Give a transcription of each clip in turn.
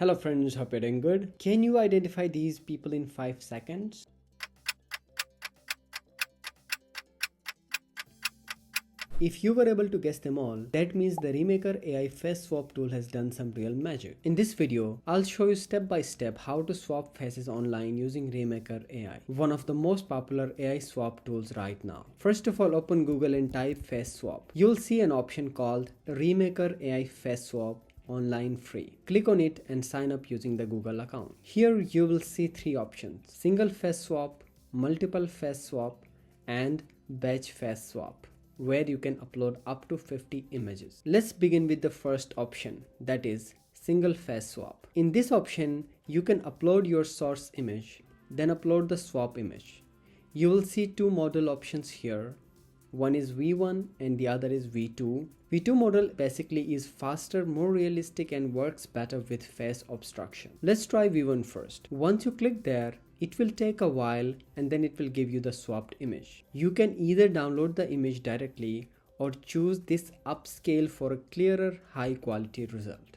Hello friends, hope you're doing good. Can you identify these people in 5 seconds? If you were able to guess them all, that means the Remaker AI face swap tool has done some real magic. In this video, I'll show you step by step how to swap faces online using Remaker AI, one of the most popular AI swap tools right now. First of all, open Google and type face swap. You'll see an option called Remaker AI face swap online free. Click on it and sign up using the Google account. Here you will see 3 options: single face swap, multiple face swap, and batch face swap, where you can upload up to 50 images. Let's begin with the first option, that is single face swap. In this option, you can upload your source image, then upload the swap image. You will see 2 model options here. One is V1 and the other is V2. V2 model basically is faster, more realistic, and works better with face obstruction. Let's try V1 first. Once you click there, it will take a while and then it will give you the swapped image. You can either download the image directly or choose this upscale for a clearer, high quality result.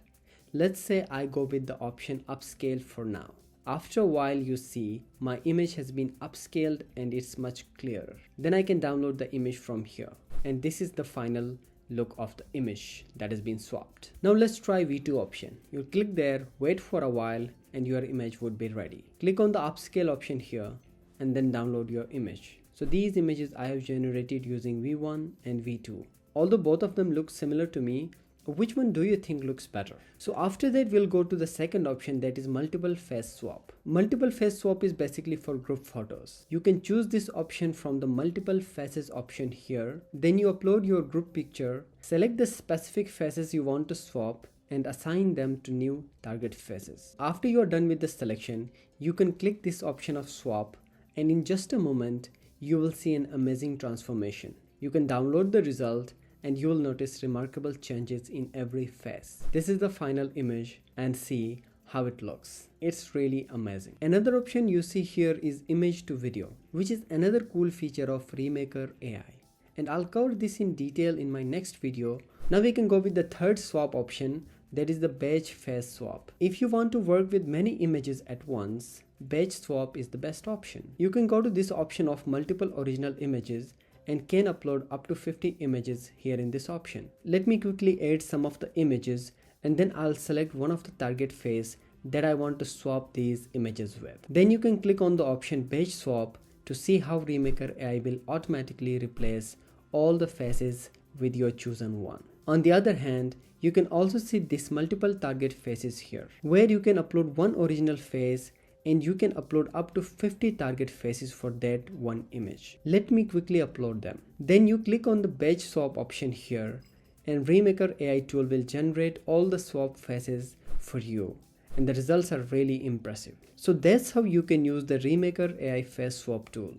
Let's say I go with the option upscale for now. After a while, you see my image has been upscaled and it's much clearer. Then I can download the image from here. And this is the final look of the image that has been swapped. Now let's try V2 option. You click there, wait for a while, and your image would be ready. Click on the upscale option here and then download your image. So these images I have generated using V1 and V2. Although both of them look similar to me, which one do you think looks better? So after that, we'll go to the second option, that is multiple face swap. Multiple face swap is basically for group photos. You can choose this option from the multiple faces option here. Then you upload your group picture, select the specific faces you want to swap, and assign them to new target faces. After you are done with the selection, you can click this option of swap, and in just a moment, you will see an amazing transformation. You can download the result and you will notice remarkable changes in every face. This is the final image and see how it looks. It's really amazing. Another option you see here is image to video, which is another cool feature of Remaker AI. And I'll cover this in detail in my next video. Now we can go with the third swap option, that is the batch face swap. If you want to work with many images at once, batch swap is the best option. You can go to this option of multiple original images and can upload up to 50 images here in this option. Let me quickly add some of the images and then I'll select one of the target face that I want to swap these images with. Then you can click on the option batch swap to see how Remaker AI will automatically replace all the faces with your chosen one. On the other hand, you can also see this multiple target faces here, where you can upload one original face and you can upload up to 50 target faces for that one image. Let me quickly upload them. Then you click on the batch swap option here and Remaker AI tool will generate all the swap faces for you. And the results are really impressive. So that's how you can use the Remaker AI face swap tool,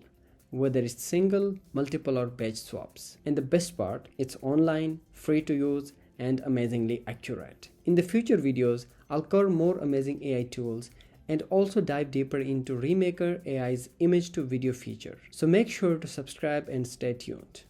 whether it's single, multiple, or batch swaps. And the best part, it's online, free to use, and amazingly accurate. In the future videos, I'll cover more amazing AI tools and also dive deeper into Remaker AI's image to video feature. So make sure to subscribe and stay tuned.